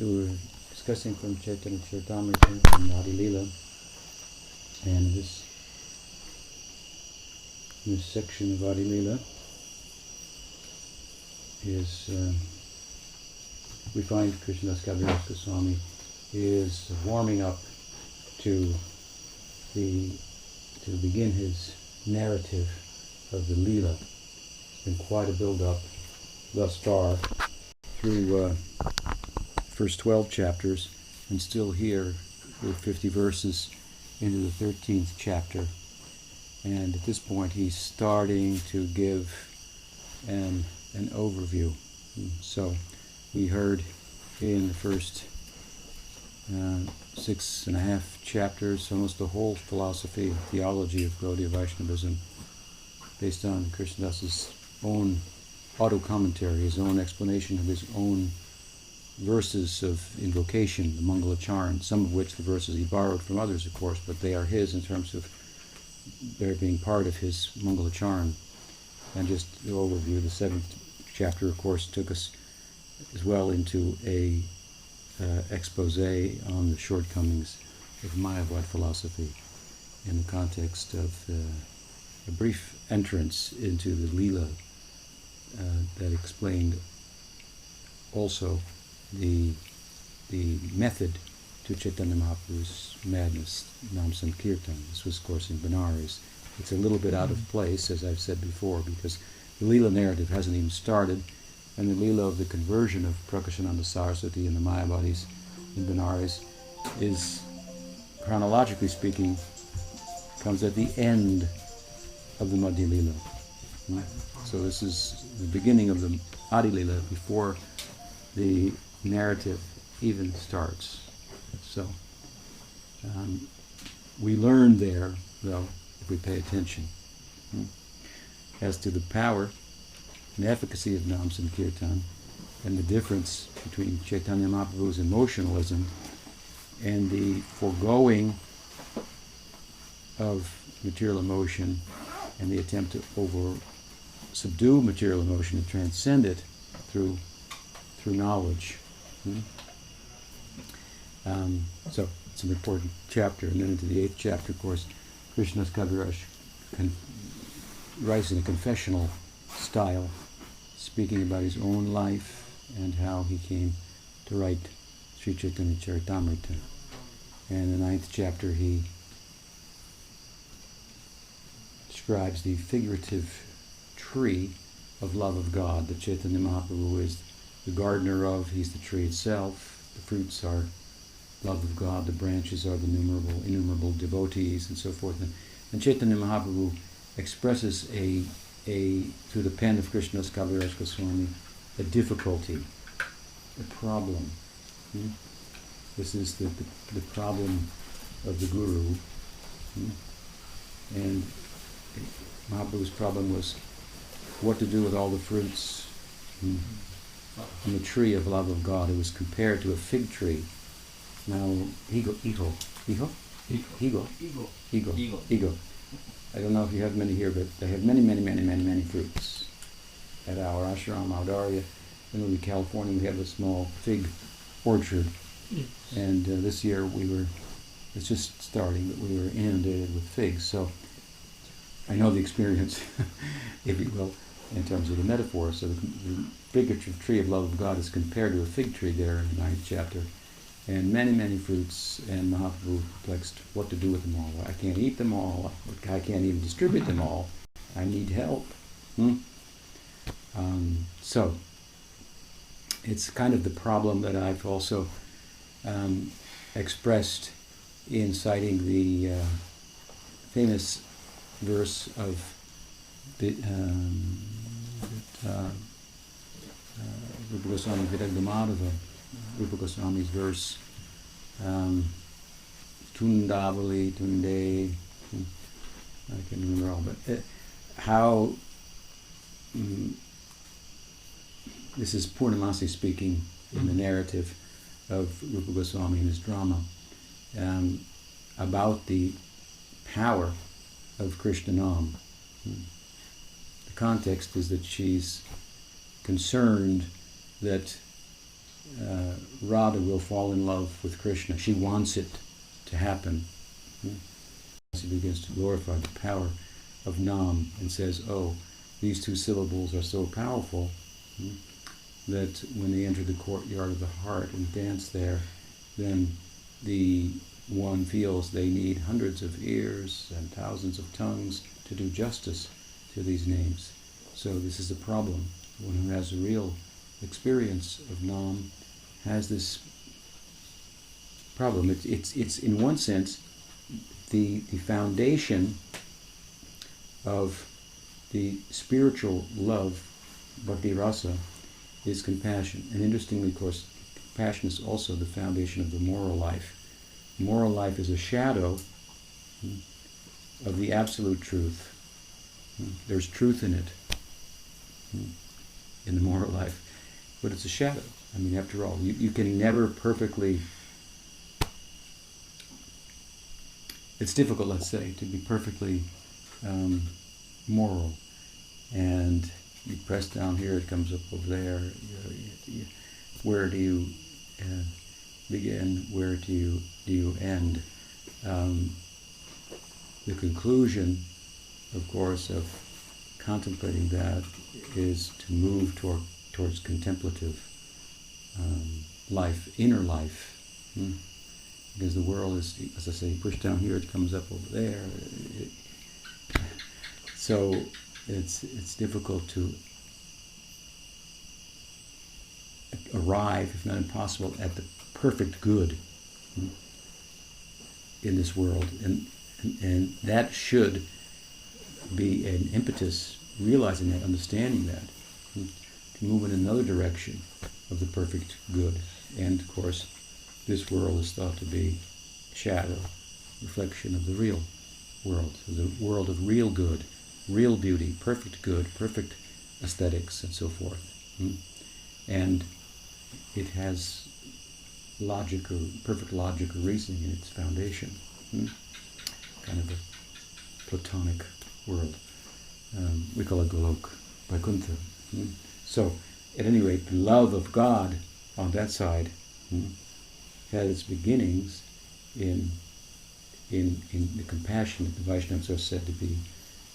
So we're discussing from Caitanya-caritāmṛta and Adi Lila, and this section of Adi Lila is we find Krishnadas Kaviraj Swami is warming up to begin his narrative of the Lila. It's been quite a build-up thus far through first 12 chapters, and still here we're 50 verses into the 13th chapter. And at this point he's starting to give an overview. So we heard in the first 6.5 chapters almost the whole philosophy, theology of Gaudiya Vaishnavism, based on Krishnadas's own auto-commentary, his own explanation of his own verses of invocation, the Mangalacharan, some of which the verses he borrowed from others, of course, but they are his in terms of their being part of his Mangalacharan. And just the overview, the 7th chapter, of course, took us as well into a expose on the shortcomings of Mayavad philosophy in the context of a brief entrance into the Leela that explained also the method to Chaitanya Mahaprabhu's madness, Nam Sankirtan. This was, of course, in Benares. It's a little bit out of place, as I've said before, because the Leela narrative hasn't even started, and the Leela of the conversion of Prakashananda Saraswati and the Mayavadis in Benares is, chronologically speaking, comes at the end of the Madhya Leela. So this is the beginning of the Adi Leela before the narrative even starts. So we learn there, though, if we pay attention, as to the power and efficacy of Nam Sankirtan and the difference between Chaitanya Mahaprabhu's emotionalism and the foregoing of material emotion and the attempt to subdue material emotion and transcend it through knowledge. So it's an important chapter. And then into the 8th chapter, of course, Krishnadas Kaviraj writes in a confessional style, speaking about his own life and how he came to write Sri Caitanya-caritāmṛta. And in the 9th chapter he describes the figurative tree of love of God that Chaitanya Mahaprabhu is the gardener of. He's the tree itself. The fruits are love of God. The branches are the innumerable devotees, and so forth. And Chaitanya Mahaprabhu expresses through the pen of Krishnadas Kaviraj Swami, a difficulty, a problem. This is the problem of the Guru. And Mahaprabhu's problem was what to do with all the fruits in the tree of love of God. It was compared to a fig tree. Now, ego. I don't know if you have many here, but they have many fruits. At our ashram, Audarya, in California, we have a small fig orchard. And this year it's just starting, but we were inundated with figs. So I know the experience, if you will, in terms of the metaphor. So the figurative tree of love of God is compared to a fig tree there in the 9th chapter. And many fruits, and Mahaprabhu perplexed what to do with them all. I can't eat them all. I can't even distribute them all. I need help. So it's kind of the problem that I've also expressed in citing the famous verse of Rupa Goswami Vidagdamadhava, Rupa Goswami's verse, Tundavali, Tunde, I can't remember all, but how, this is Purnamasi speaking in the narrative of Rupa Goswami in his drama, about the power of Krishna Nam. The context is that she's concerned that Radha will fall in love with Krishna. She wants it to happen. She begins to glorify the power of Nam and says, oh, these two syllables are so powerful that when they enter the courtyard of the heart and dance there, then the one feels they need hundreds of ears and thousands of tongues to do justice to these names. So this is a problem. One who has a real experience of Nam has this problem. It's in one sense the foundation of the spiritual love, bhakti rasa, is compassion. And interestingly, of course, compassion is also the foundation of the moral life. Moral life is a shadow of the absolute truth. There's truth in it, in the moral life, but it's a shadow. I mean, after all, you can never perfectly... It's difficult, let's say, to be perfectly moral. And you press down here, it comes up over there. Where do you begin? Where do you end? The conclusion, of course, of contemplating that is to move towards contemplative life, inner life. Because the world is, as I say, you push down here, it comes up over there. So it's difficult to arrive, if not impossible, at the perfect good in this world. And that should be an impetus, realizing that, understanding that, to move in another direction of the perfect good. And, of course, this world is thought to be shadow, reflection of the real world, the world of real good, real beauty, perfect good, perfect aesthetics, and so forth. And it has perfect logical reasoning in its foundation. Kind of a Platonic world. We call it Golok, Vaikuntha. So, at any rate, the love of God on that side had its beginnings in the compassion that the Vaishnavas are said to be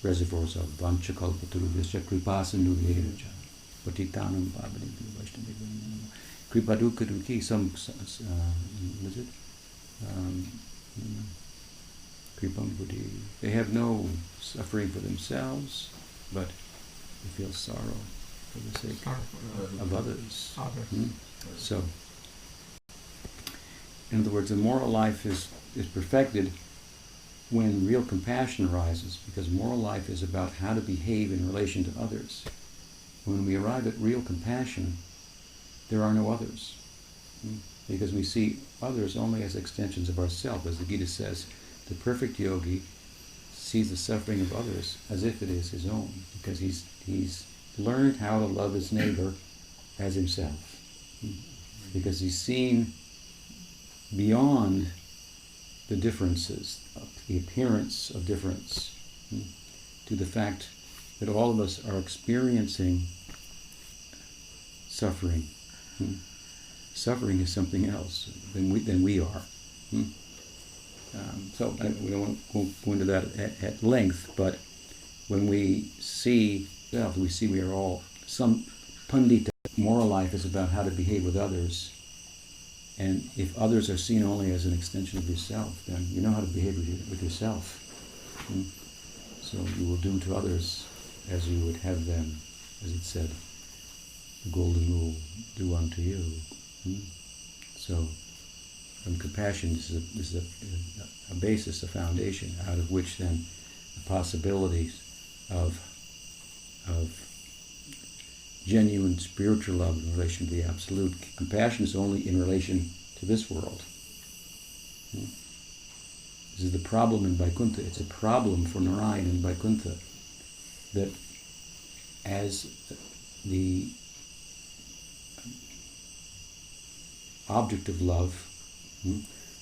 reservoirs of. Vanchakalpatarubhyascha kripasindhubhyeva patitanam pavadebhyo vaishnavebhyo kripadukaduki what is it? Kripam buddhi. They have no suffering for themselves, but they feel sorrow for the sake of others. So, in other words, the moral life is perfected when real compassion arises, because moral life is about how to behave in relation to others. When we arrive at real compassion, there are no others, because we see others only as extensions of ourselves. As the Gita says, the perfect yogi sees the suffering of others as if it is his own, because he's learned how to love his neighbor as himself, because he's seen beyond the differences, the appearance of difference, to the fact that all of us are experiencing suffering. Suffering is something else than we are. So we don't want to go into that at length, but when we see we are all some pandita. Moral life is about how to behave with others, and if others are seen only as an extension of yourself, then you know how to behave with yourself. So you will do to others as you would have them, as it said, the golden rule, do unto you. So, from compassion, this is a basis, a foundation, out of which then the possibilities of genuine spiritual love in relation to the absolute. Compassion is only in relation to this world. This is the problem in Vaikuntha. It's a problem for Narayan in Vaikuntha, that as the object of love,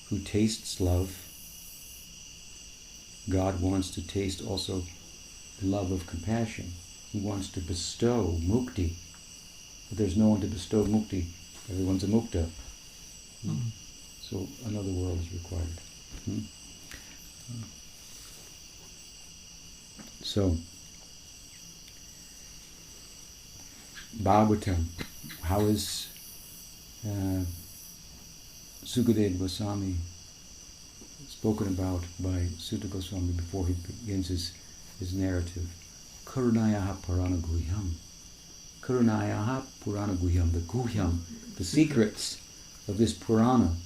who tastes love, God wants to taste also the love of compassion. He wants to bestow mukti, but there's no one to bestow mukti Everyone's a mukta. So another world is required. So, Bhagavatam, how is Sukadeva Goswami spoken about by Sutta Goswami before he begins his narrative? Karunayaha Purana Guhyam. Karunayaha Purana Guhyam, the Guhyam, the secrets of this Purana,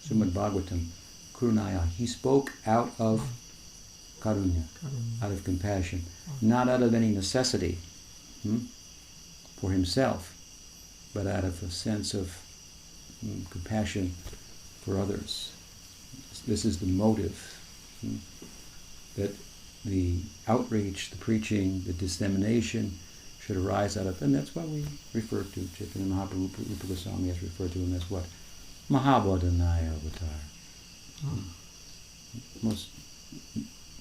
Srimad Bhagavatam. Karunaya, he spoke out of karunya, out of compassion, not out of any necessity for himself, but out of a sense of compassion for others. This is the motive that the outreach, the preaching, the dissemination should arise out of, and that's why we refer to Chaitanya Mahaprabhu, Rupa Goswami has referred to him as what? Mahabodhanaya avatar. Most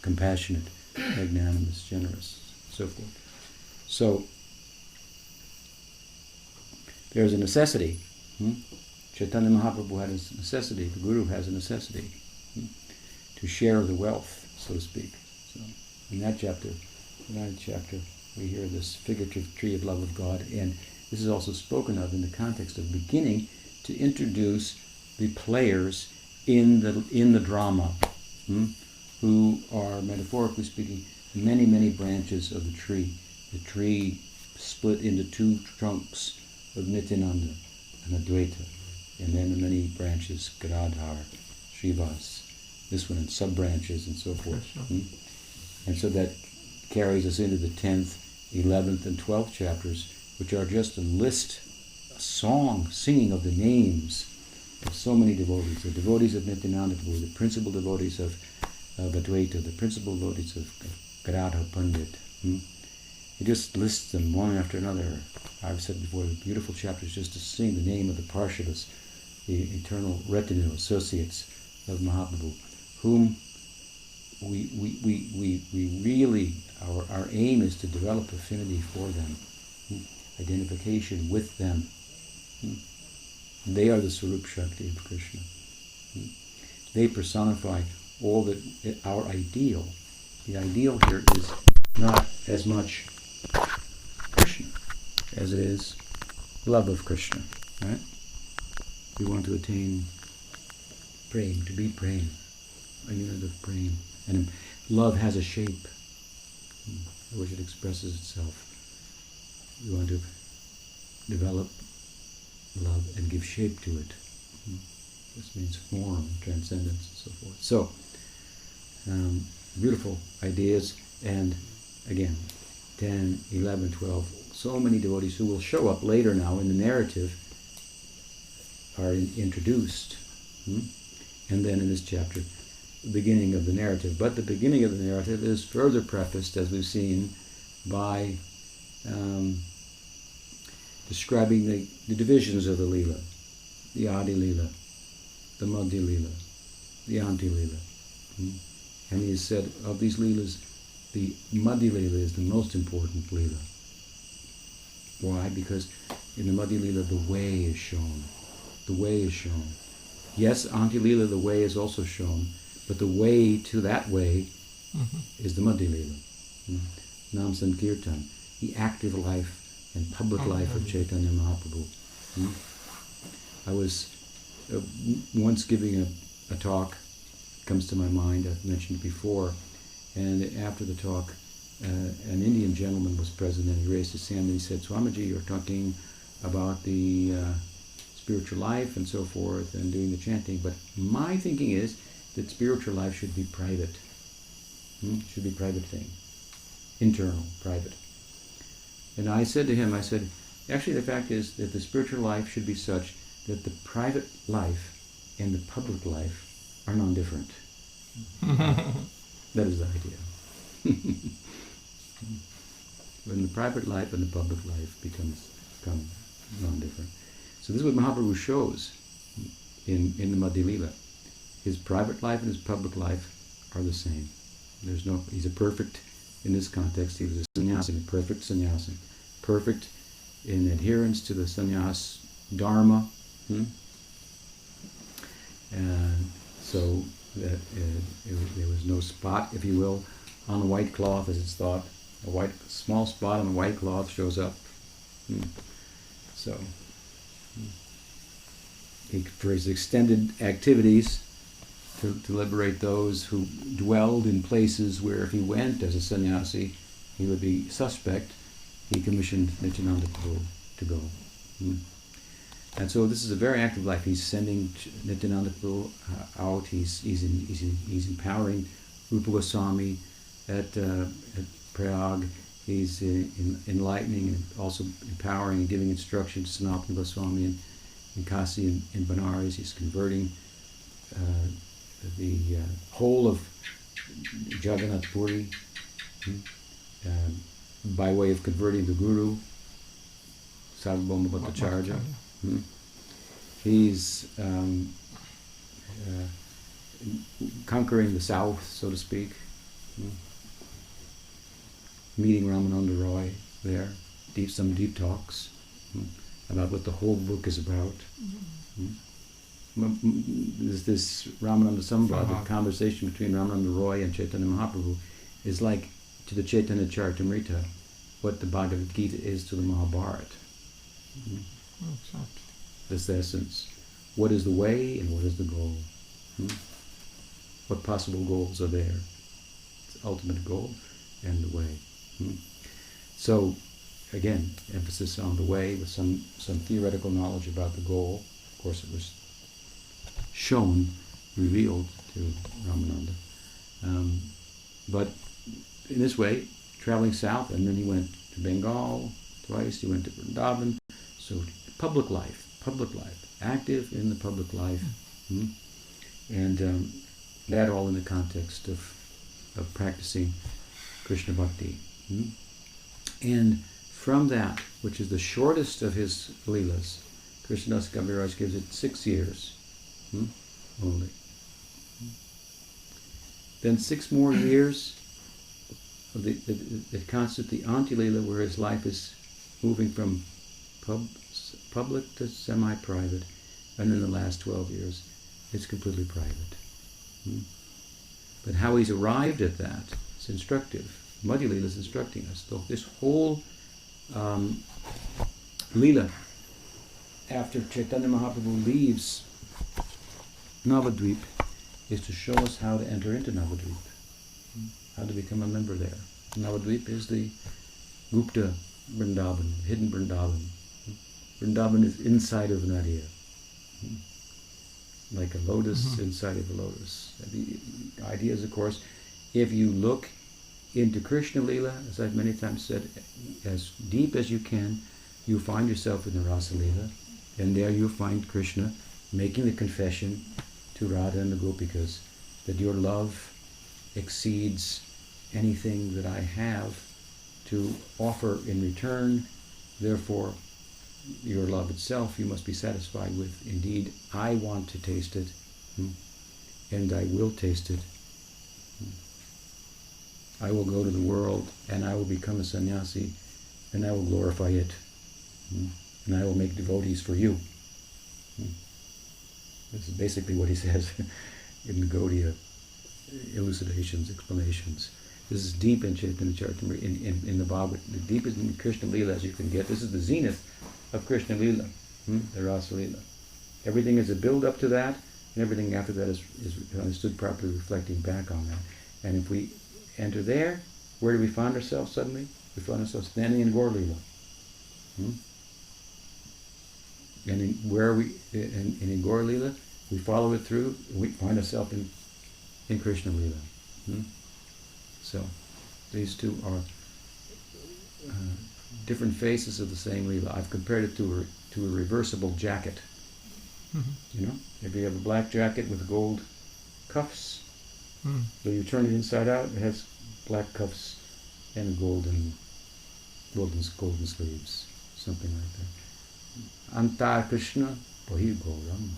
compassionate, magnanimous, generous, so forth. So, there's a necessity. Chaitanya Mahaprabhu had a necessity, the Guru has a necessity to share the wealth, so to speak. So, in that chapter, we hear this figurative tree of love of God, and this is also spoken of in the context of beginning to introduce the players in the drama, who are, metaphorically speaking, many, many branches of the tree. The tree split into two trunks of Nityananda and Advaita, and then the many branches, Gadadhar, Srivas, this one in sub-branches and so forth. And so that carries us into the 10th, 11th, and 12th chapters, which are just a list, a song, singing of the names of so many devotees, the devotees of Nityananda, the principal devotees of Advaita, the principal devotees of Gadadhar Pandit. He just lists them one after another. I've said before, the beautiful chapters just to sing the name of the Parshadas, the eternal retinue, associates of Mahaprabhu, whom we really, our aim is to develop affinity for them, identification with them. They are the Swarup Shakti of Krishna. They personify all that our ideal. The ideal here is not as much Krishna as it is love of Krishna, right? We want to attain prema, to be prema, a unit of prema. And love has a shape, which it expresses itself. We want to develop love and give shape to it. This means form, transcendence, and so forth. So, beautiful ideas, and again, 10, 11, 12, so many devotees who will show up later now in the narrative are introduced. And then in this chapter, the beginning of the narrative. But the beginning of the narrative is further prefaced, as we've seen, by describing the divisions of the Leela, the Adi Leela, the Madhya Leela, the Anti Leela. And he has said, of these Leelas, the Madhya Leela is the most important Leela. Why? Because in the Madhya Leela, the way is shown. The way is shown. Yes, Anti Leela, the way is also shown, but the way to that way is the Madhya Leela. Nam Sankirtan, the active life and public life of Chaitanya Mahaprabhu. I was once giving a talk, comes to my mind, I've mentioned it before, and after the talk, an Indian gentleman was present, and he raised his hand and he said, Swamiji, you're talking about the spiritual life and so forth and doing the chanting, but my thinking is that spiritual life should be private. Should be a private thing. Internal, private. And I said to him, actually the fact is that the spiritual life should be such that the private life and the public life are non-different. That is the idea. When the private life and the public life become non-different. So this is what Mahaprabhu shows in the Madhya Leela. His private life and his public life are the same. He's a perfect, in this context, he was a sannyasi, a perfect sannyasi. Perfect in adherence to the sannyas dharma, Hmm? And so that there was no spot, if you will, on the white cloth, as it's thought. A small spot on the white cloth shows up. Hmm. So, for his extended activities to liberate those who dwelled in places where if he went as a sannyasi, he would be suspect, he commissioned Nityananda Prabhu to go. Hmm. And so this is a very active life. He's sending Nityananda Prabhu out. He's empowering Rupa Goswami at Prayag. He's enlightening and also empowering and giving instruction to Sanatana Goswami in Kasi and Benares. He's converting the whole of Jagannath Puri by way of converting the Guru, Sarvabhauma Bhattacharya. He's conquering the south, so to speak. Meeting Ramananda Roy there, some deep talks about what the whole book is about. This Ramananda Samvad, the conversation between Ramananda Roy and Chaitanya Mahaprabhu, is like to the Caitanya-caritāmṛta what the Bhagavad Gita is to the Mahabharata. That's the essence. What is the way and what is the goal? What possible goals are there? It's the ultimate goal and the way. So, again, emphasis on the way with some theoretical knowledge about the goal. Of course, it was revealed to Ramananda. But in this way, traveling south, and then he went to Bengal twice, he went to Vrindavan. So, public life, active in the public life. And that all in the context of practicing Krishna Bhakti. And from that, which is the shortest of his leelas, Krishnadas Kaviraj gives it 6 years only. Then 6 more years of that constitute the Anti-Leela, where his life is moving from public to semi-private, and in the last 12 years it's completely private. But how he's arrived at that is instructive. Madhya Leela is instructing us. So this whole Leela, after Chaitanya Mahaprabhu leaves Navadvip, is to show us how to enter into Navadvip, how to become a member there. Navadvip is the Gupta Vrindavan, hidden Vrindavan. Vrindavan is inside of Nadia, like a lotus inside of a lotus. The idea is, of course, if you look into Krishna Leela, as I've many times said, as deep as you can, you find yourself in the Rasa Leela, and there you find Krishna making the confession to Radha and the Gopikas that your love exceeds anything that I have to offer in return. Therefore, your love itself you must be satisfied with. Indeed, I want to taste it, and I will taste it. I will go to the world, and I will become a sannyasi, and I will glorify it, and I will make devotees for you. This is basically what he says in the Gaudiya elucidations, explanations. This is deep in Caitanya-caritāmṛta, in the Bhagavad, the deepest in Krishna Leela as you can get. This is the zenith of Krishna Leela, the Rasa Leela. Everything is a build up to that, and everything after that is understood properly, reflecting back on that. And if we enter there, where do we find ourselves suddenly? We find ourselves standing in Gaur Leela. And in Gaur Leela, we follow it through, and we find ourselves in Krishna Leela. So, these two are different faces of the same Leela. I've compared it to a reversible jacket. You know, if you have a black jacket with gold cuffs, so you turn it inside out, it has black cuffs and golden sleeves, something like that. Antar Krishna, Bahir Gauram.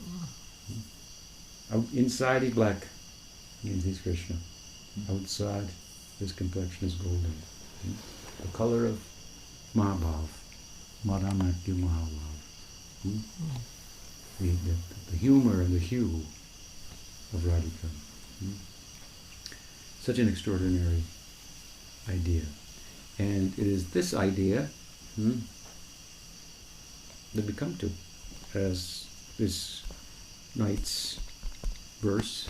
Inside he's black, means he's Krishna. Outside, his complexion is golden. The color of Mahabhav, Maranatya Mahabhav. the humor and the hue of Radhika. Such an extraordinary idea. And it is this idea that we come to as this night's verse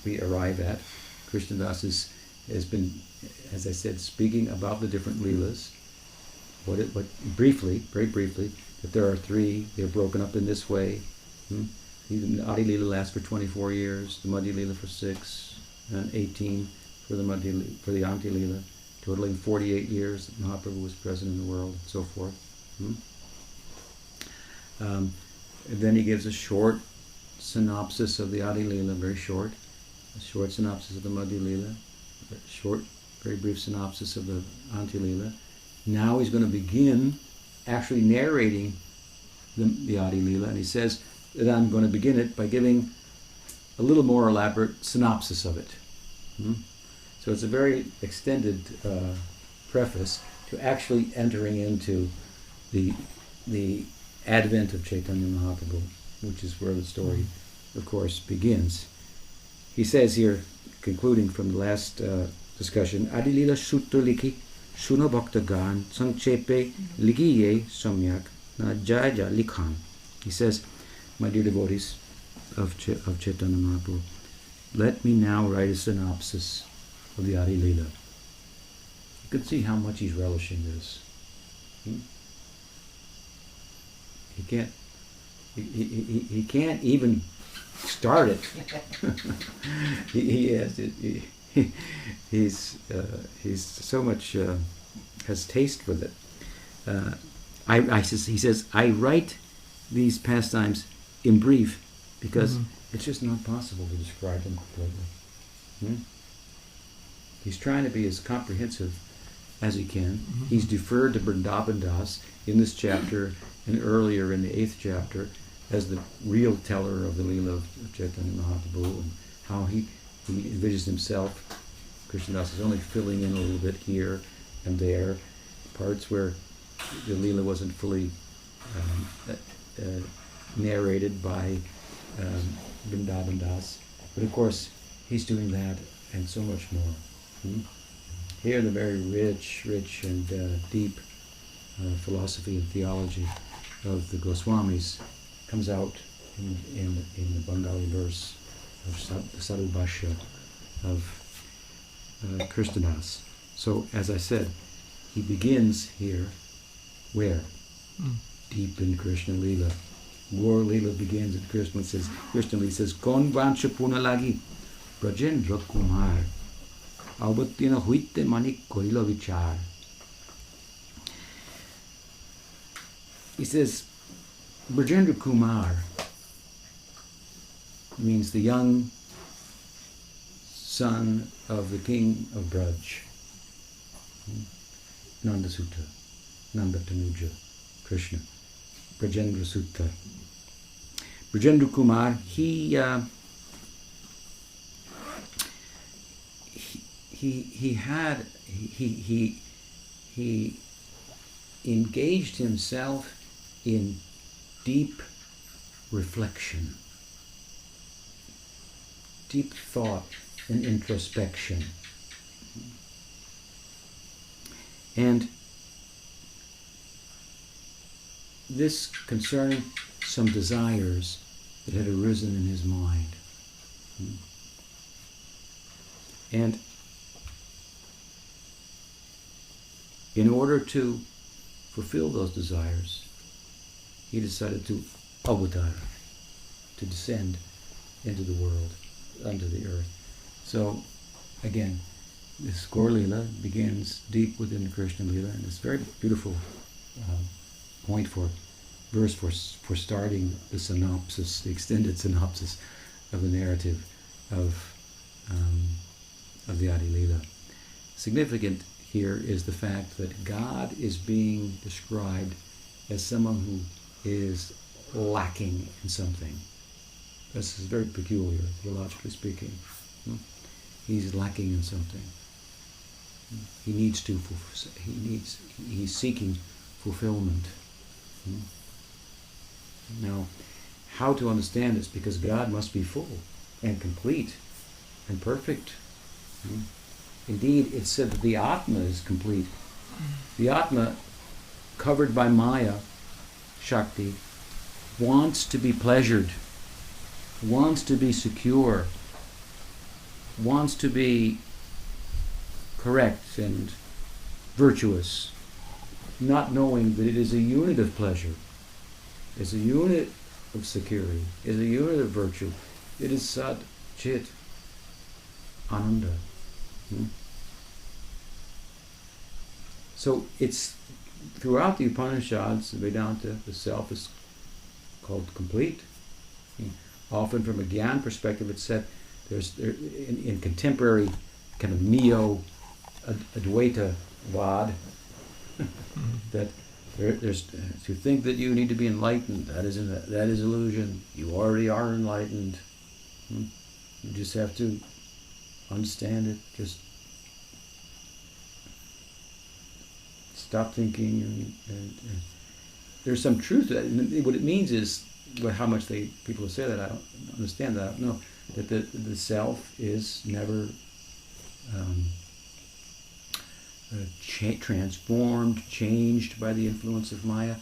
we arrive at. Krishnadas has been, as I said, speaking about the different leelas. What briefly, very briefly, that there are three. They're broken up in this way. The Adi Leela lasts for 24 years. The Madhya Leela for 6, and 18 for the Anti Leela, totaling 48 years that Mahaprabhu was present in the world, and so forth. And then he gives a short synopsis of the Adi Leela, very short. A short synopsis of the Madhya Leela, a short, very brief synopsis of the Anti Leela. Now he's going to begin actually narrating the Adi Leela, and he says that I'm going to begin it by giving a little more elaborate synopsis of it. So it's a very extended preface to actually entering into the advent of Chaitanya Mahaprabhu, which is where the story, of course, begins. He says here, concluding from the last discussion, Adi Leela Sutta Likhi Suno Bhakta Gan Sanchepe Ligiye Samyak Na Jaya Likhan. He says, my dear devotees of Chaitanya Mahaprabhu, let me now write a synopsis of the Adi Leela. You can see how much he's relishing this. He can't even start it. He's so much has taste with it. He says, I write these pastimes in brief because it's just not possible to describe them completely. He's trying to be as comprehensive as he can. He's deferred to Vrindavan Das in this chapter and earlier in the 8th chapter as the real teller of the Leela of Chaitanya Mahaprabhu, and how he envisions himself. Krishnadas is only filling in a little bit here and there, parts where the Leela wasn't fully narrated by Vrindavan Das. But of course, he's doing that and so much more. Here, the very rich and deep philosophy and theology of the Goswamis comes out in the Bengali verse of the Sadhu Bhashya of Krishnadas. So, as I said, he begins here, where? Deep in Krishna Leela. Gaur Leela begins at Krishna Leela says, Kon vancha punalagi Brajendra Kumar Avatina huite manik korila vichar. He says, Brajendra Kumar means the young son of the king of Braj, Nanda Sutta, Nanda Tanuja, Krishna, Brajendra Sutta. Brajendra Kumar, he engaged himself in deep reflection, deep thought and introspection. And this concerned some desires that had arisen in his mind. And in order to fulfill those desires, he decided to avatar, to descend into the world, under the earth. So, again, this Gaur Leela begins deep within Krishna Leela, and it's a very beautiful verse for starting the synopsis, the extended synopsis of the narrative of the Adi Leela. Significant here is the fact that God is being described as someone who is lacking in something. This is very peculiar, theologically speaking. He's lacking in something. He's seeking fulfillment. Now, how to understand this, because God must be full and complete and perfect. Indeed, it's said that the Atma is complete. The Atma, covered by Maya, Shakti, wants to be pleasured, wants to be secure, wants to be correct and virtuous, not knowing that it is a unit of pleasure, is a unit of security, is a unit of virtue. It is Sat, Chit, Ananda. So it's throughout the Upanishads, the Vedanta, the self is called complete. Often from a Gyan perspective, it's said in contemporary kind of neo-Advaita Vad that there's to think that you need to be enlightened, that is illusion. You already are enlightened. You just have to understand it. Just stop thinking, and there's some truth to that. And what it means is, how much people who say that, I don't understand that. I don't know that the self is never transformed, changed by the influence of Maya,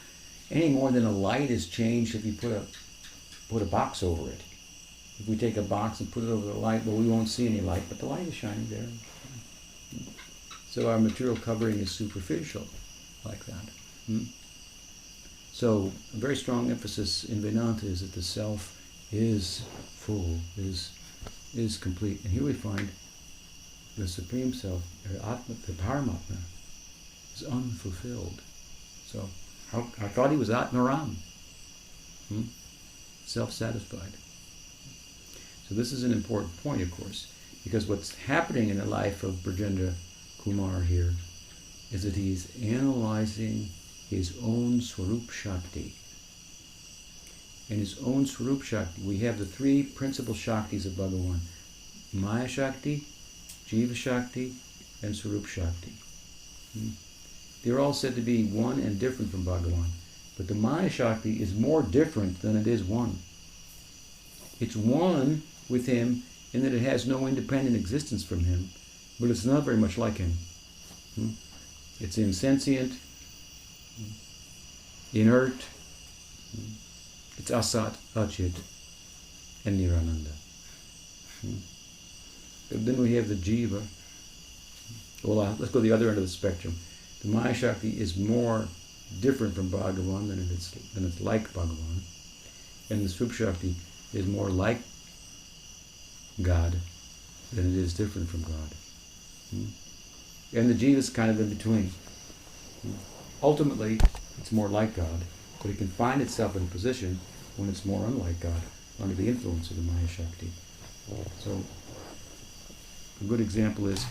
any more than a light is changed if you put a box over it. If we take a box and put it over the light, well, we won't see any light, but the light is shining there. So our material covering is superficial, like that. So a very strong emphasis in Vedanta is that the self is full, is complete. And here we find the Supreme Self, the Paramatma, is unfulfilled. So I thought he was Atmaram, self-satisfied. So this is an important point, of course, because what's happening in the life of Brajendra Kumar here is that he's analyzing his own Swarup Shakti. In his own Swarup Shakti, we have the three principal Shaktis of Bhagavan: Maya Shakti, Jiva Shakti, and Swarup Shakti. They're all said to be one and different from Bhagavan. But the Maya Shakti is more different than it is one. It's one with him in that it has no independent existence from him, but it's not very much like him. It's insentient, inert, it's Asat, Achit, and Nirananda. But then we have the Jiva. Well, let's go to the other end of the spectrum. The Maya Shakti is more different from Bhagavan than it's like Bhagavan. And the Swarup Shakti is more like God than it is different from God. And the Jiva is kind of in between. Ultimately, it's more like God, but it can find itself in a position when it's more unlike God, under the influence of the Maya Shakti. So, a good example is,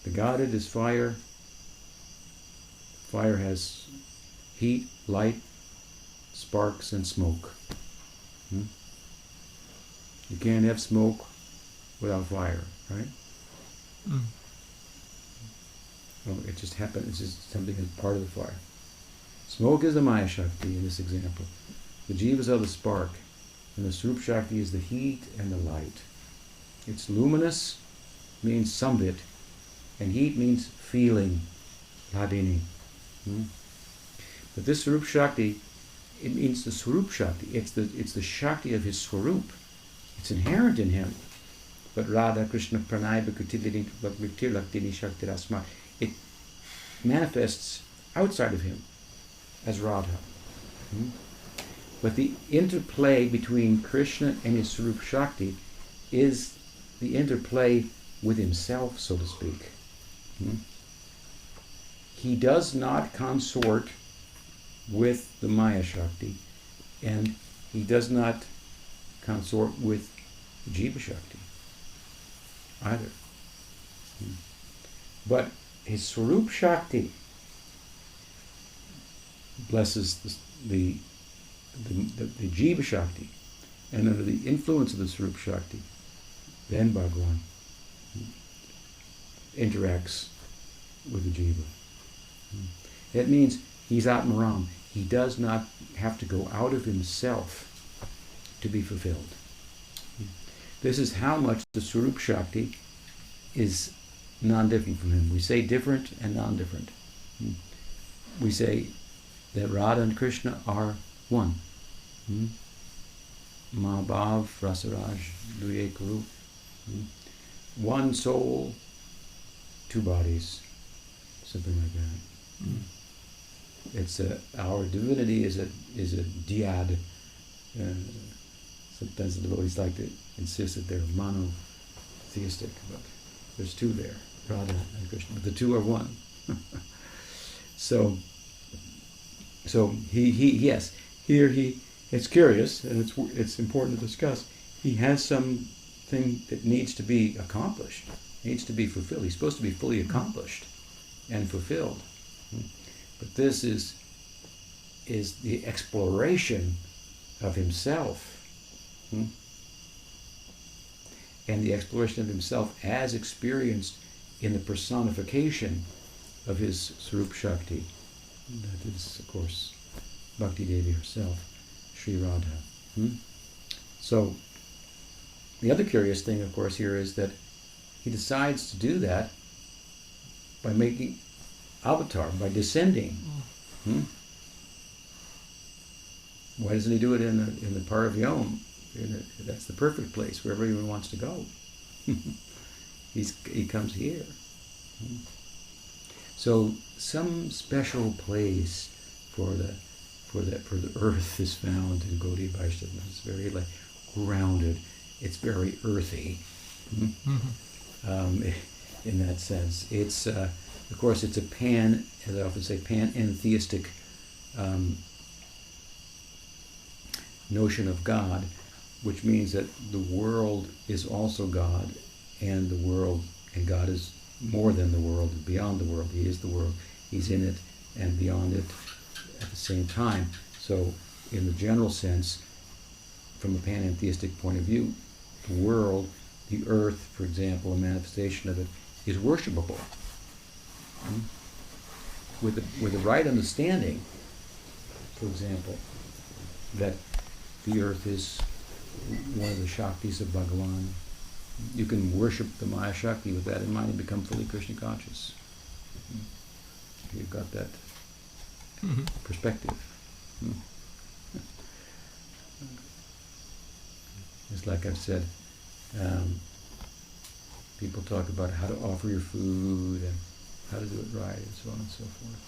the Godhead is fire. Fire has heat, light, sparks, and smoke. You can't have smoke without fire, right? Well, it just happened. It's just something that's part of the fire. Smoke is the Maya Shakti in this example. The Jivas are the spark, and the Swarup Shakti is the heat and the light. It's luminous, means sambit, and heat means feeling, ladini. But this Swarup Shakti, it means the Swarup Shakti. It's the Shakti of his Swarup. It's inherent in him. But Radha Krishna Pranay Bhakti Shakti Rasma, it manifests outside of him as Radha. But the interplay between Krishna and his Swarup Shakti is the interplay with himself, so to speak. He does not consort with the Maya Shakti, and he does not consort with the Jiva Shakti either. But his Swarup Shakti blesses the Jiva Shakti, and under the influence of the Swarup Shakti, then Bhagavan interacts with the Jiva. That means he's Atmaram. He does not have to go out of himself to be fulfilled. This is how much the Swarup Shakti is non-different from him. We say different and non-different. We say that Radha and Krishna are one. Mahabhav, Rasaraj, Duyekaru. One soul, two bodies. Something like that. It's our divinity is a dyad. Sometimes the devotees like to insist that they're monotheistic, but there's two there, Radha and Krishna. But the two are one. So yes, here it's curious, and it's important to discuss. He has something that needs to be accomplished, needs to be fulfilled. He's supposed to be fully accomplished and fulfilled. But this is the exploration of himself. And the exploration of himself as experienced in the personification of his Swarup Shakti. That is, of course, Bhakti Devi herself, Sri Radha. So, the other curious thing, of course, here is that he decides to do that by making avatar, by descending. Why doesn't he do it in the Paravyom? That's the perfect place, wherever he wants to go. He comes here. So some special place for the earth is found in Gaudiya Vaishnavism. It's very grounded. It's very earthy. In that sense, it's of course it's a as I often say, panentheistic notion of God, which means that the world is also God, and God is more than the world, beyond the world. He is the world. He's in it and beyond it at the same time. So, in the general sense, from a panentheistic point of view, the world, the earth, for example, a manifestation of it, is worshipable. With the right understanding, for example, that the earth is one of the Shaktis of Bhagavan. You can worship the Maya Shakti with that in mind and become fully Krishna conscious. You've got that perspective. Just like I've said, people talk about how to offer your food and how to do it right and so on and so forth.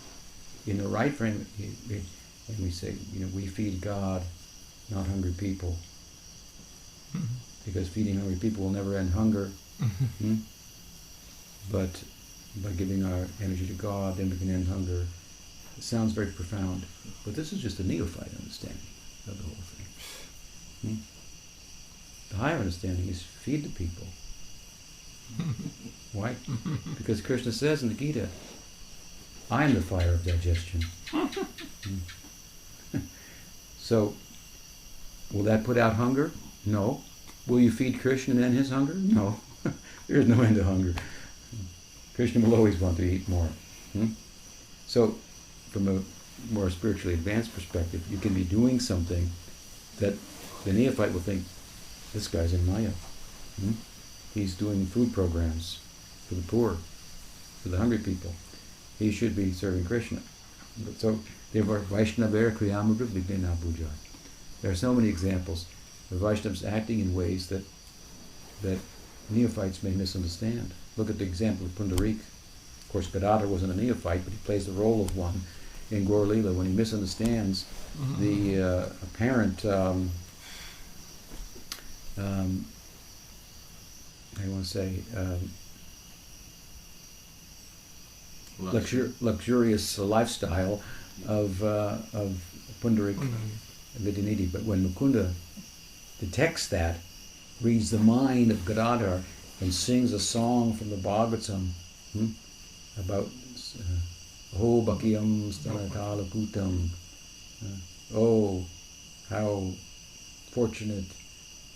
In the right frame, and we say, we feed God, not hungry people. Because feeding hungry people will never end hunger. But by giving our energy to God, then we can end hunger. It sounds very profound, but this is just a neophyte understanding of the whole thing. The higher understanding is feed the people. Why? Because Krishna says in the Gita, I am the fire of digestion. So, will that put out hunger? No. Will you feed Krishna and end his hunger? No. There is no end to hunger. Krishna will always want to eat more. So, from a more spiritually advanced perspective, you can be doing something that the neophyte will think, this guy's in Maya. He's doing food programs for the poor, for the hungry people. He should be serving Krishna. So, therefore, Vaishnava Kriyamurga Vignana Puja. There are so many examples of Vaishnavas acting in ways that neophytes may misunderstand. Look at the example of Pundarik. Of course, Gadadhar wasn't a neophyte, but he plays the role of one in Gaur Leela when he misunderstands the apparent, luxurious lifestyle of Pundarik Vidyanidhi. But when Mukunda detects that, reads the mind of Gadadhar, and sings a song from the Bhagavatam about Ho Bhakyam Stanakala Putam. Oh, how fortunate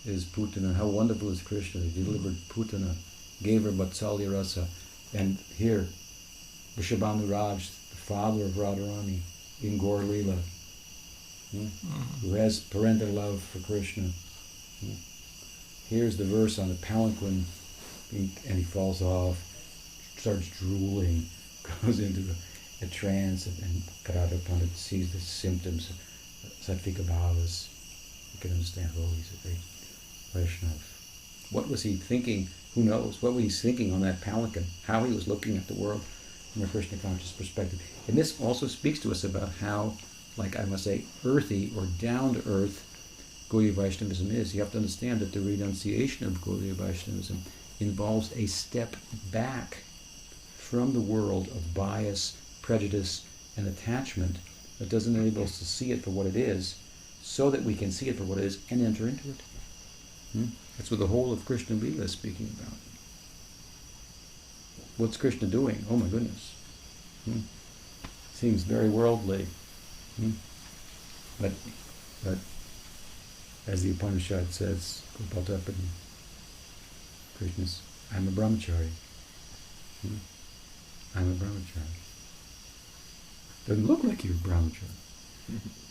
is Putana, how wonderful is Krishna. He delivered Putana, gave her Vatsalya Rasa. And here, Vrishabhanu Raj, the father of Radharani, in Gaur Leela, who has parental love for Krishna, Hmm? Here's the verse on the palanquin, and he falls off, starts drooling, goes into a trance, and Karada Pandit sees the symptoms of Sattvika Bhavas. You can understand, oh, he's a great Vaishnava. What was he thinking? Who knows? What was he thinking on that palanquin? How he was looking at the world from a Krishna conscious perspective. And this also speaks to us about how, like I must say, earthy or down-to-earth Gaudiya Vaishnavism is. You have to understand that the renunciation of Gaudiya Vaishnavism involves a step back from the world of bias, prejudice, and attachment that doesn't enable us to see it for what it is, so that we can see it for what it is and enter into it. That's what the whole of Krishna Lila is speaking about. What's Krishna doing? Oh my goodness. Seems very worldly. But as the Upanishad says, Krishna's, I'm a brahmachari. I'm a brahmachari. Doesn't look like you're a brahmachari.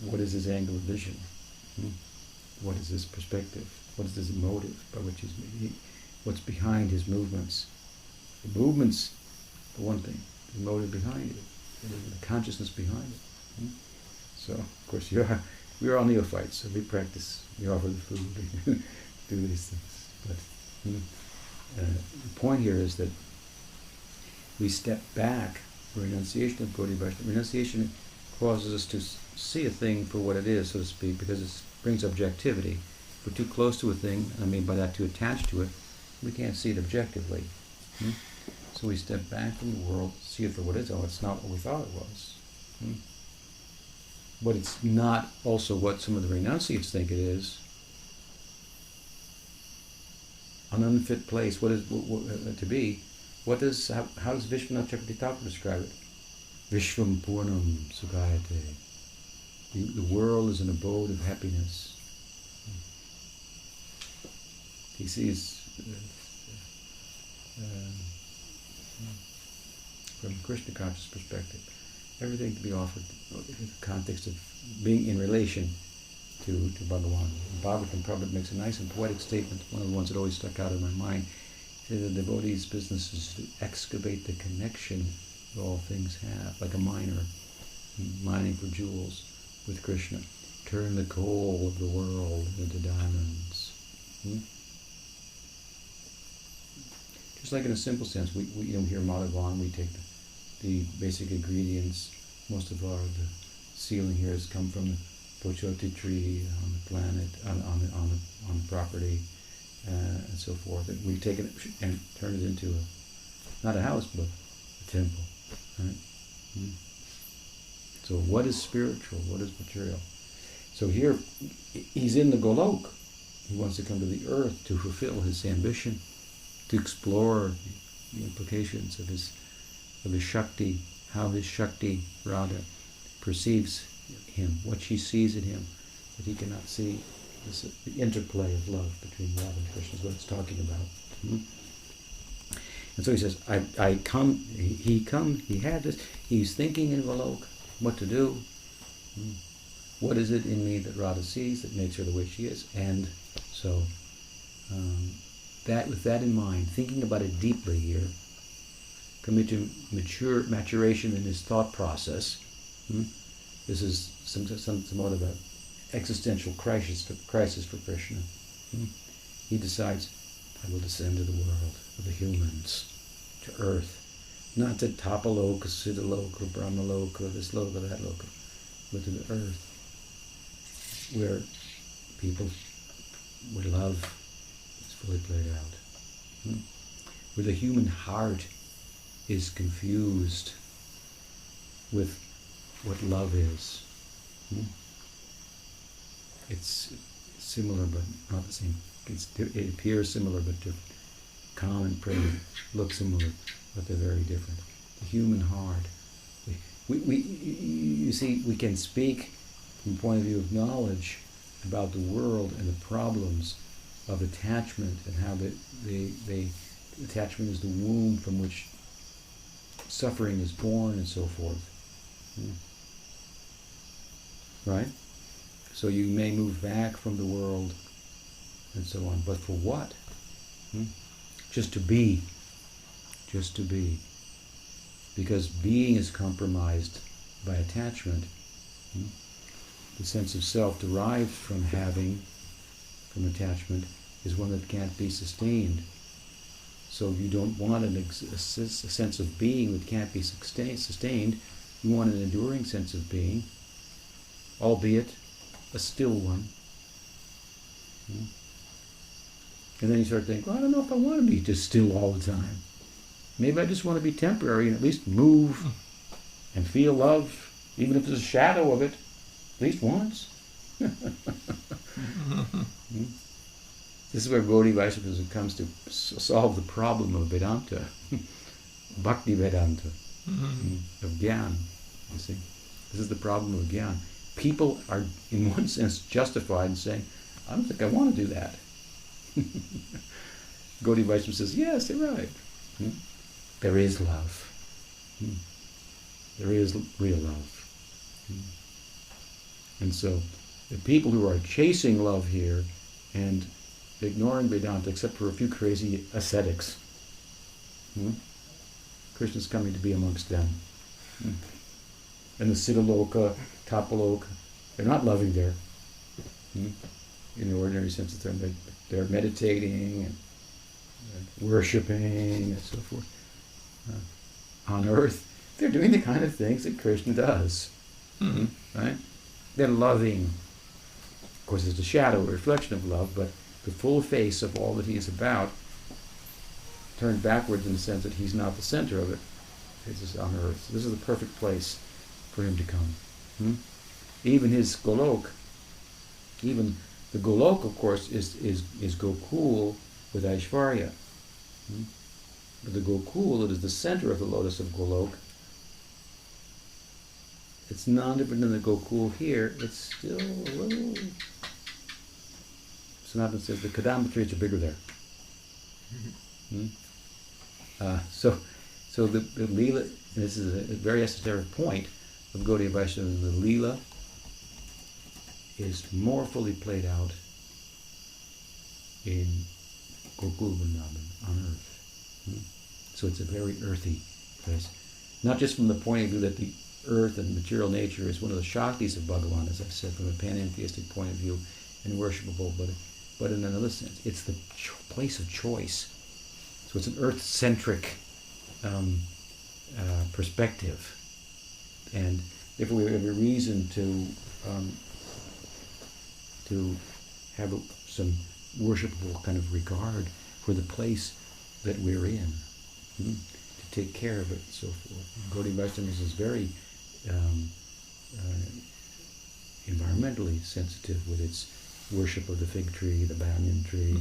What is his angle of vision? What is his perspective? What is his motive by which what's behind his movements? The movements, for one thing, the motive behind it, the consciousness behind it. So, of course, we're all neophytes, so we practice, we offer the food, we do these things. But the point here is that we step back for renunciation of Gaudiya Vaishnava. Renunciation causes us to see a thing for what it is, so to speak, because it brings objectivity. If we're too close to a thing, I mean by that too attached to it, we can't see it objectively. So we step back from the world, see it for what it is. Oh, it's not what we thought it was. But it's not also what some of the renunciates think it is. An unfit place. What is to be? How does Vishwanath Chakravarti Thakur describe it? Vishvam Purnam Sugayate. The world is an abode of happiness. He sees from a Krishna conscious perspective, everything to be offered in the context of being in relation to Bhagavan. Bhagavatam Prabhupada makes a nice and poetic statement, one of the ones that always stuck out in my mind. He said the devotee's business is to excavate the connection that all things have, like a miner mining for jewels with Krishna. Turn the coal of the world into diamonds. Just like in a simple sense, we here Madhuvan, we take the basic ingredients. Most of the sealing here has come from the pochoti tree on the planet, on the property, and so forth. And we take it and turn it into not a house, but a temple. Right? So what is spiritual? What is material? So here, he's in the Golok. He wants to come to the earth to fulfill his ambition, to explore the implications of his Shakti, how his Shakti, Radha, perceives him, what she sees in him that he cannot see. The interplay of love between Radha and Krishna is what it's talking about. And so he says, he had this, he's thinking in Golok, what to do. What is it in me that Radha sees that makes her the way she is? And so, with that in mind, thinking about it deeply here, commit to maturation in his thought process. This is somewhat of an existential crisis for Krishna. He decides, I will descend to the world of the humans, to earth, not to Tapaloka, Siddhaloka, Brahmaloka, this loka, that loka, but to the earth, where people, where love is fully played out, where the human heart is confused with what love is. It's similar but not the same. It appears similar but different. Calm and present look similar, but they're very different. The human heart. You see, we can speak from the point of view of knowledge about the world and the problems of attachment and how the attachment is the womb from which suffering is born and so forth. Right? So you may move back from the world and so on. But for what? Just to be. Just to be. Because being is compromised by attachment. The sense of self derived from having, from attachment, is one that can't be sustained. So if you don't want a sense of being that can't be sustained, you want an enduring sense of being, albeit a still one. And then you start thinking, well, I don't know if I want to be just still all the time. Maybe I just want to be temporary and at least move and feel love, even if there's a shadow of it, at least once. This is where Gaudiya Vaishnavism comes to solve the problem of Vedanta, Bhakti Vedanta, of Gyan. You see, this is the problem of Gyan. People are, in one sense, justified in saying, I don't think I want to do that. Gaudiya Vaishnava says, yes, you're right. There is love. There is real love. And so, the people who are chasing love here and ignoring Vedanta, except for a few crazy ascetics, Krishna's coming to be amongst them. And the Siddhaloka, Tapaloka, they're not loving there. In the ordinary sense of the term, they're meditating and worshipping and so forth. On earth, they're doing the kind of things that Krishna does. Right? They're loving. Of course, there's a shadow, a reflection of love, but the full face of all that he is about, turned backwards in the sense that he's not the center of it. It's on earth. So this is the perfect place for him to come. Even his Golok, even the Golok, of course, is Gokul with Aishvarya. But the Gokul, it is the center of the lotus of Golok. It's non-different than the Gokul here. It's still a little... Sanatana says the Kadamba trees are bigger there. So the Leela, and this is a very esoteric point of Gaudiya Vaishnava, the Leela is more fully played out in Gokul Vrindavan, on earth. So it's a very earthy place. Not just from the point of view that the earth and material nature is one of the Shaktis of Bhagavan, as I've said, from a panentheistic point of view, and worshipable, but in another sense, it's the place of choice. So it's an earth-centric perspective. And if we have a reason to have some worshipable kind of regard for the place that we're in, to take care of it and so forth. Gaudiya Vaishnavism is very environmentally sensitive with its worship of the fig tree, the banyan tree,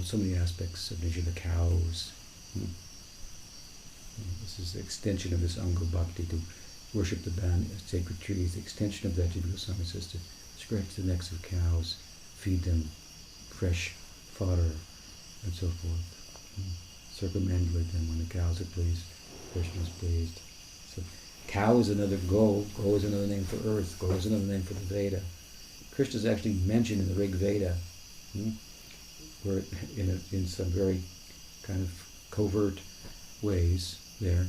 so many aspects of nature, the cows. This is the extension of this Anga Bhakti, to worship the sacred trees. The extension of that, Jiva Goswami says, to scratch the necks of cows, feed them fresh fodder, and so forth. Circumambulate them when the cows are pleased, Krishna is pleased. So, cow is another go. Go is another name for earth. Go is another name for the Veda. Krishna is actually mentioned in the Rig Veda, where in some very kind of covert ways there,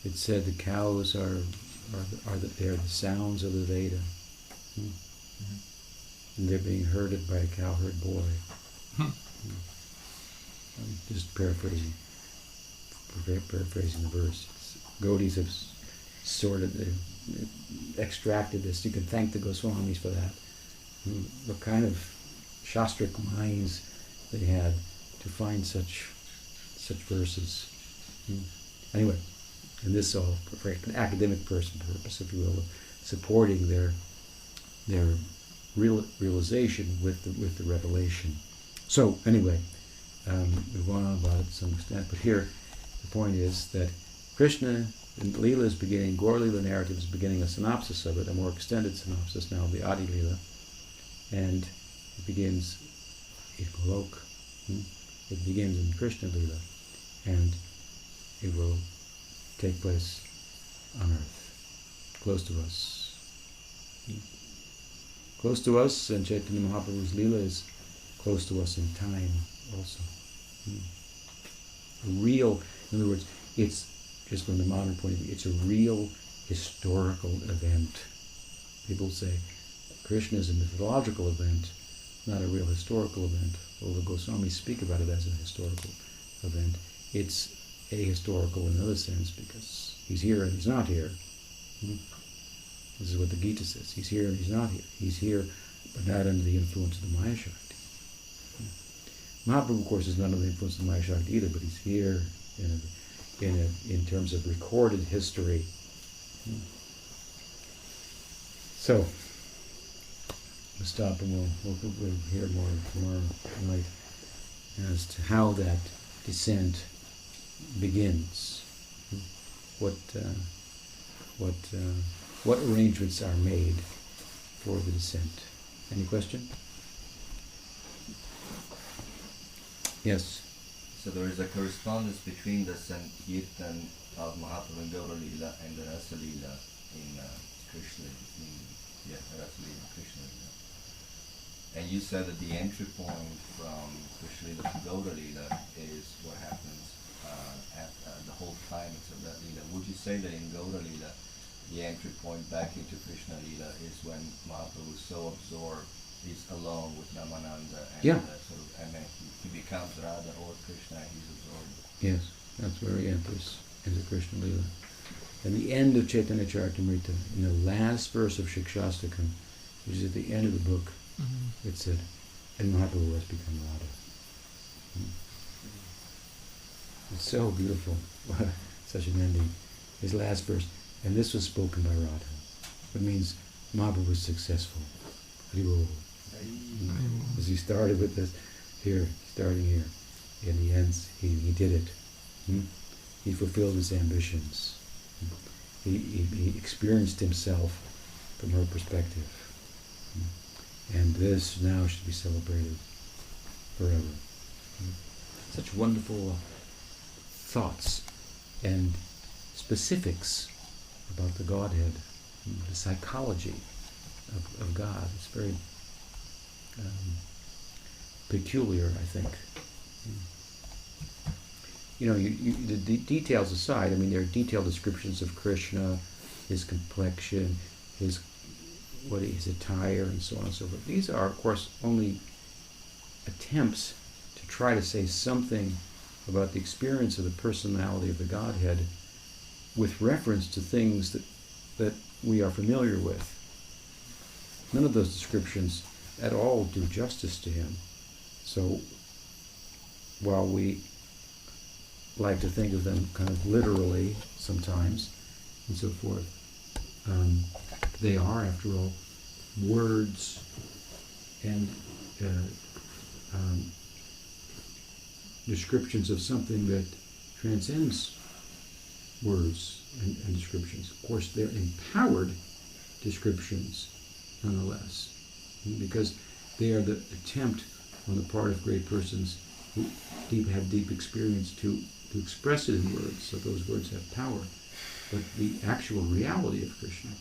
it said the cows are the sounds of the Veda. And they're being herded by a cowherd boy. I'm just paraphrasing the verse. Gaudis have extracted this. You can thank the Goswamis for that. What kind of shastric minds they had to find such verses. Anyway, and this all for an academic purpose, if you will, supporting their realization with the revelation. So anyway, we've gone on about it to some extent, but here the point is that Krishna in Leela is beginning, Gaur Leela narrative is beginning a synopsis of it, a more extended synopsis now of the Adi Leela, and it begins in Golok. It begins in Krishna Leela, and it will take place on earth, close to us. Close to us, and Chaitanya Mahaprabhu's Leela is close to us in time also. A real, in other words, it's, just from the modern point of view, it's a real historical event. People say Krishna is a mythological event, not a real historical event. Although Goswamis speak about it as a historical event, it's ahistorical in another sense because he's here and he's not here. This is what the Gita says. He's here and he's not here. He's here, but not under the influence of the Maya Shakti. Mahaprabhu, of course, is not under the influence of the Maya Shakti either, but he's here in terms of recorded history. So, we'll stop and we'll hear more tomorrow night as to how that descent begins. What arrangements are made for the descent? Any question? Yes. So there is a correspondence between the Sankirtan of Mahaprabhu and Gaura Leela and the Rasa Leela in Krishna, Rasa Leela, Krishna Leela. And you said that the entry point from Krishna Leela to Gaura Leela is what happens at the whole climax of that Leela. Would you say that in Gaura Leela, the entry point back into Krishna Leela is when Mahaprabhu is so absorbed, he's alone with Ramananda, and and then he becomes Radha or Krishna, he's absorbed. Yes, that's where he enters into Krishna Leela. And the end of Caitanya-caritāmṛta, in the last verse of Shikshastakam, which is at the end of the book, it said, and Mahaprabhu has become Radha. It's so beautiful. Such an ending. His last verse. And this was spoken by Radha. It means Mahaprabhu was successful. Haribol. As he started with this here, starting here, in the end, he did it. He fulfilled his ambitions. He experienced himself from her perspective. And this now should be celebrated forever. Such wonderful thoughts and specifics about the Godhead, the psychology of God. It's very peculiar, I think. The details aside, there are detailed descriptions of Krishna, his complexion, his attire, and so on and so forth. These are, of course, only attempts to try to say something about the experience of the personality of the Godhead with reference to things that we are familiar with. None of those descriptions at all do justice to him. So while we like to think of them kind of literally sometimes and so forth, they are, after all, words and descriptions of something that transcends words and descriptions. Of course, they're empowered descriptions, nonetheless, because they are the attempt on the part of great persons who have deep experience to express it in words, so those words have power. But the actual reality of Krishna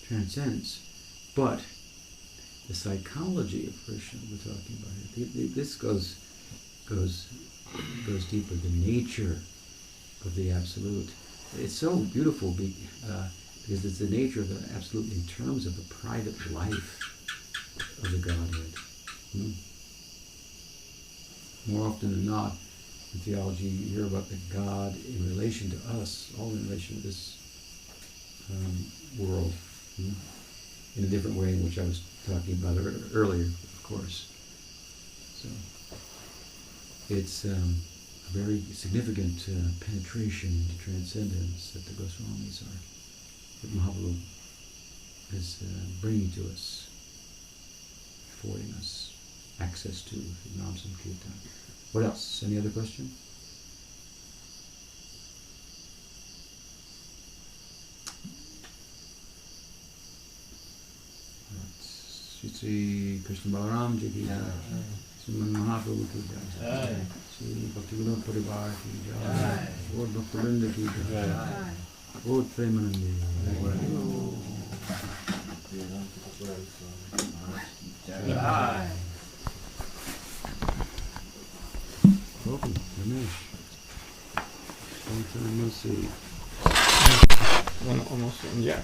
transcends. But the psychology of Krishna we're talking about here, this goes deeper. The nature of the Absolute. It's so beautiful because it's the nature of the Absolute in terms of the private life of the Godhead. More often than not, in theology, you hear about the God in relation to us, all in relation to this world, in a different way in which I was talking about earlier, of course. So it's a very significant penetration into transcendence that the Goswamis that Mahaprabhu is bringing to us, affording us access to Nam Sankirtan. What else? Any other question? Shri Krishna Balaram Ji ki Jai. Sriman Mahaprabhu ki jai. Sri Bhaktivinoda Parivar ki jai. Gaur Bhaktivinoda ki jai. Gaur Premanandi. Jai. Welcome, Ramesh. Long time no see. Almost, yeah.